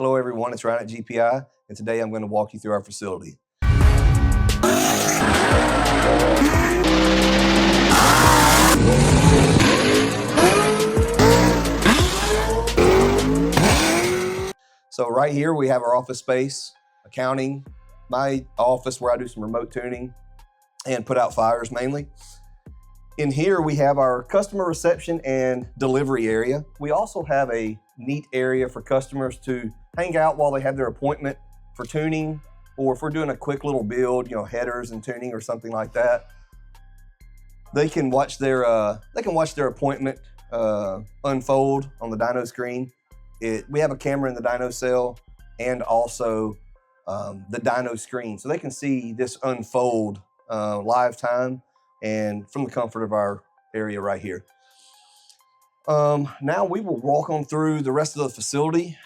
Hello everyone, it's Ryan at GPI, and today I'm going to walk you through our facility. So right here we have our office space, accounting, my office where I do some remote tuning and put out fires mainly. In here we have our customer reception and delivery area. We also have a neat area for customers to hang out while they have their appointment for tuning, or if we're doing a quick little build, headers and tuning or something like that. They can watch their appointment unfold on the dyno screen. We have a camera in the dyno cell and also the dyno screen, so they can see this unfold live time and from the comfort of our area right here. Now we will walk on through the rest of the facility.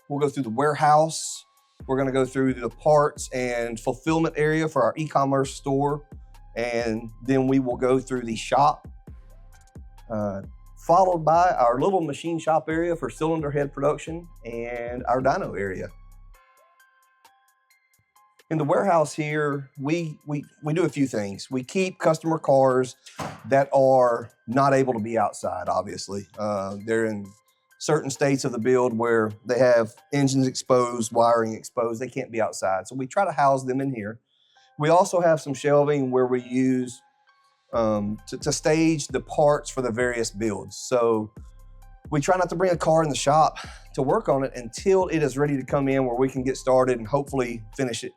We'll go through the warehouse. We're gonna go through the parts and fulfillment area for our e-commerce store. And then we will go through the shop, followed by our little machine shop area for cylinder head production and our dyno area. In the warehouse here, we do a few things. We keep customer cars that are not able to be outside, obviously. They're in certain states of the build where they have engines exposed, wiring exposed, they can't be outside. So we try to house them in here. We also have some shelving where we use to stage the parts for the various builds. So we try not to bring a car in the shop to work on it until it is ready to come in, where we can get started and hopefully finish it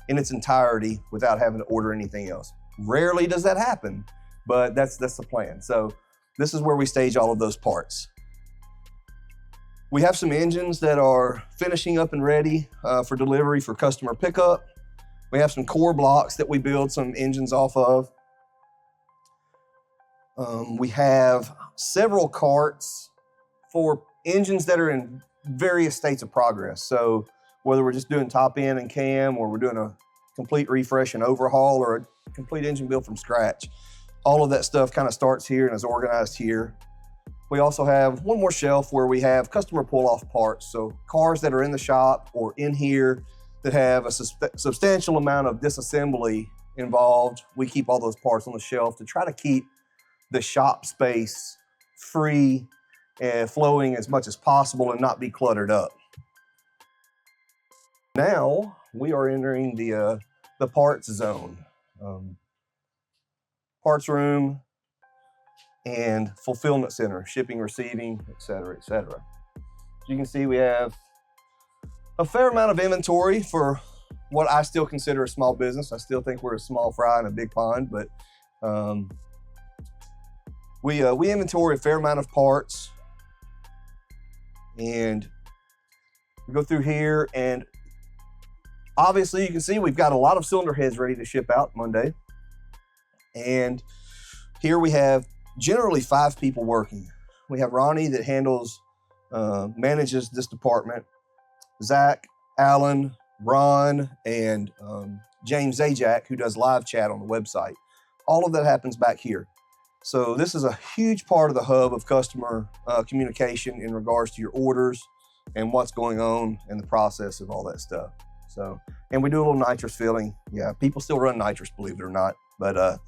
in its entirety without having to order anything else. Rarely does that happen, but that's the plan. So this is where we stage all of those parts. We have some engines that are finishing up and ready for delivery for customer pickup. We have some core blocks that we build some engines off of. We have several carts for engines that are in various states of progress. So whether we're just doing top end and cam, or we're doing a complete refresh and overhaul, or a complete engine build from scratch, all of that stuff kind of starts here and is organized here. We also have one more shelf where we have customer pull-off parts. So cars that are in the shop or in here that have a substantial amount of disassembly involved, we keep all those parts on the shelf to try to keep the shop space free and flowing as much as possible and not be cluttered up. Now we are entering the parts zone. Parts room and fulfillment center, shipping, receiving, et cetera, et cetera. As you can see, we have a fair amount of inventory for what I still consider a small business. I still think we're a small fry in a big pond, but we inventory a fair amount of parts. And we go through here, and obviously you can see we've got a lot of cylinder heads ready to ship out Monday. And here we have generally 5 people working. We have Ronnie that manages this department, Zach, Alan, Ron, and James Zajac, who does live chat on the website. All of that happens back here. So this is a huge part of the hub of customer communication in regards to your orders and what's going on and the process of all that stuff. So, and we do a little nitrous filling. Yeah, people still run nitrous, believe it or not, but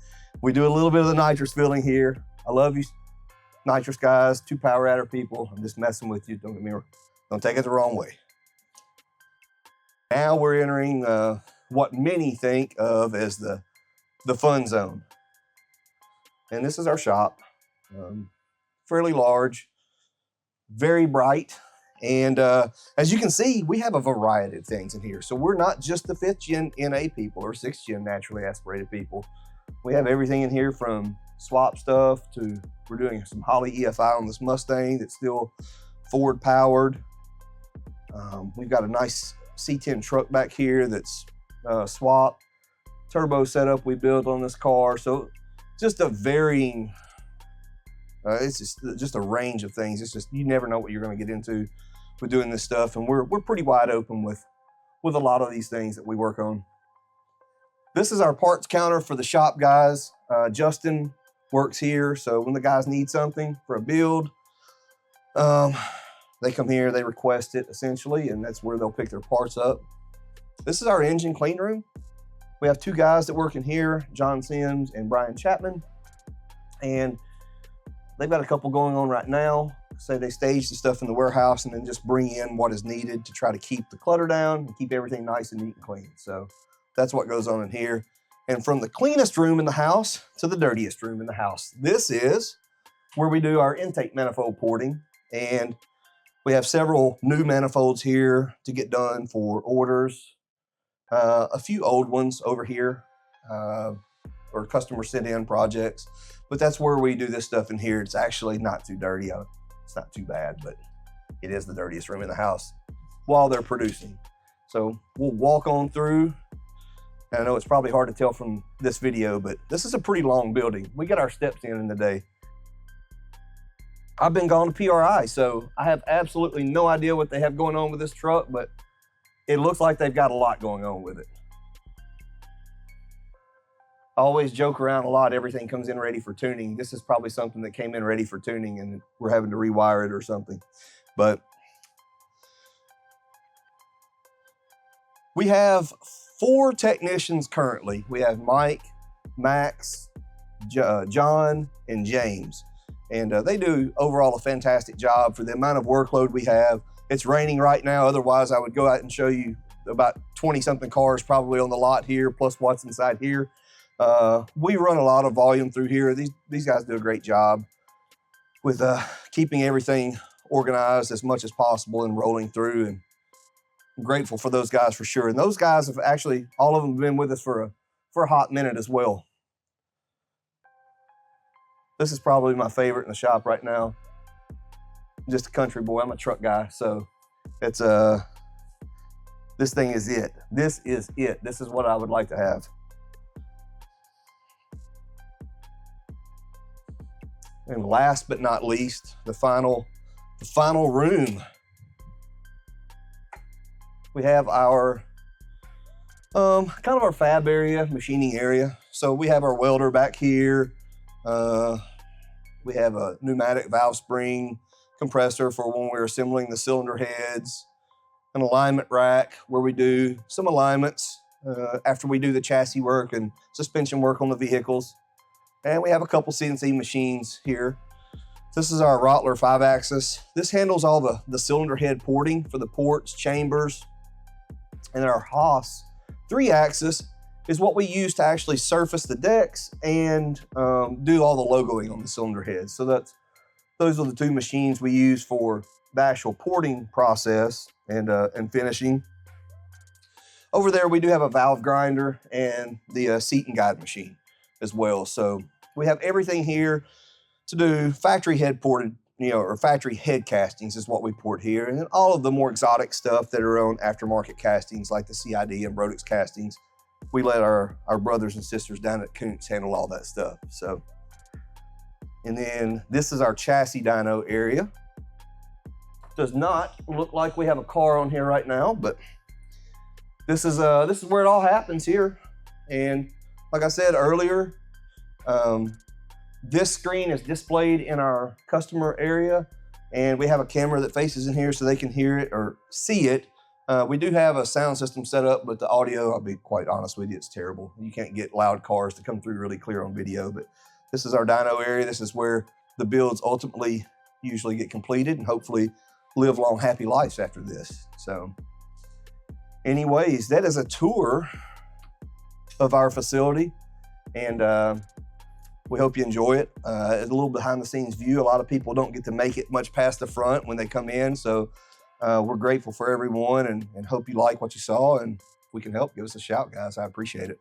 we do a little bit of the nitrous filling here. I love you nitrous guys, 2 power adder people. I'm just messing with you, don't get me wrong. Don't take it the wrong way. Now we're entering what many think of as the fun zone. And this is our shop, fairly large, very bright. And as you can see, we have a variety of things in here. So we're not just the 5th gen NA people or 6th gen naturally aspirated people. We have everything in here from swap stuff to, we're doing some Holley EFI on this Mustang that's still forward powered. We've got a nice C10 truck back here that's swap turbo setup we built on this car. So just a varying, it's just a range of things. It's just, you never know what you're going to get into with doing this stuff. And we're pretty wide open with a lot of these things that we work on. This is our parts counter for the shop guys. Justin works here. So when the guys need something for a build, They come here, they request it essentially, and that's where they'll pick their parts up. This is our engine clean room. We have 2 guys that work in here, John Sims and Brian Chapman. And they've got a couple going on right now. So they stage the stuff in the warehouse and then just bring in what is needed to try to keep the clutter down and keep everything nice and neat and clean. So that's what goes on in here. And from the cleanest room in the house to the dirtiest room in the house, this is where we do our intake manifold porting. And we have several new manifolds here to get done for orders. A few old ones over here, or customer sent in projects. But that's where we do this stuff in here. It's actually not too dirty. It's not too bad, but it is the dirtiest room in the house while they're producing. So we'll walk on through. And I know it's probably hard to tell from this video, but this is a pretty long building. We get our steps in the day. I've been gone to PRI, so I have absolutely no idea what they have going on with this truck, but it looks like they've got a lot going on with it. I always joke around a lot, everything comes in ready for tuning. This is probably something that came in ready for tuning and we're having to rewire it or something. But we have 4 technicians currently. We have Mike, Max, John, and James. And they do overall a fantastic job for the amount of workload we have. It's raining right now. Otherwise, I would go out and show you about 20-something cars probably on the lot here, plus what's inside here. We run a lot of volume through here. These guys do a great job with keeping everything organized as much as possible and rolling through. And I'm grateful for those guys for sure. And those guys have actually, all of them have been with us for a hot minute as well. This is probably my favorite in the shop right now. Just a country boy. I'm a truck guy, so it's this thing is it. This is it. This is what I would like to have. And last but not least, the final room. We have our kind of our fab area, machining area. So we have our welder back here. We have a pneumatic valve spring compressor for when we're assembling the cylinder heads, an alignment rack where we do some alignments after we do the chassis work and suspension work on the vehicles. And we have a couple CNC machines here. This is our Rottler 5-axis. This handles all the cylinder head porting for the ports, chambers, and our Haas 3-axis is what we use to actually surface the decks and do all the logoing on the cylinder heads. So those are the 2 machines we use for the actual porting process and finishing. Over there, we do have a valve grinder and the seat and guide machine as well. So we have everything here to do factory head ported, or factory head castings is what we port here. And then all of the more exotic stuff that are on aftermarket castings like the CID and Brodix castings, we let our brothers and sisters down at Kuntz handle all that stuff. So, and then this is our chassis dyno area. Does not look like we have a car on here right now, but this is where it all happens here. And like I said earlier, this screen is displayed in our customer area, and we have a camera that faces in here so they can hear it or see it. We do have a sound system set up, but the audio, I'll be quite honest with you, it's terrible. You can't get loud cars to come through really clear on video, but this is our dyno area. This is where the builds ultimately usually get completed and hopefully live long, happy lives after this. So anyways, that is a tour of our facility, and we hope you enjoy it. It's a little behind the scenes view. A lot of people don't get to make it much past the front when they come in, so we're grateful for everyone and hope you like what you saw, and if we can help, give us a shout, guys. I appreciate it.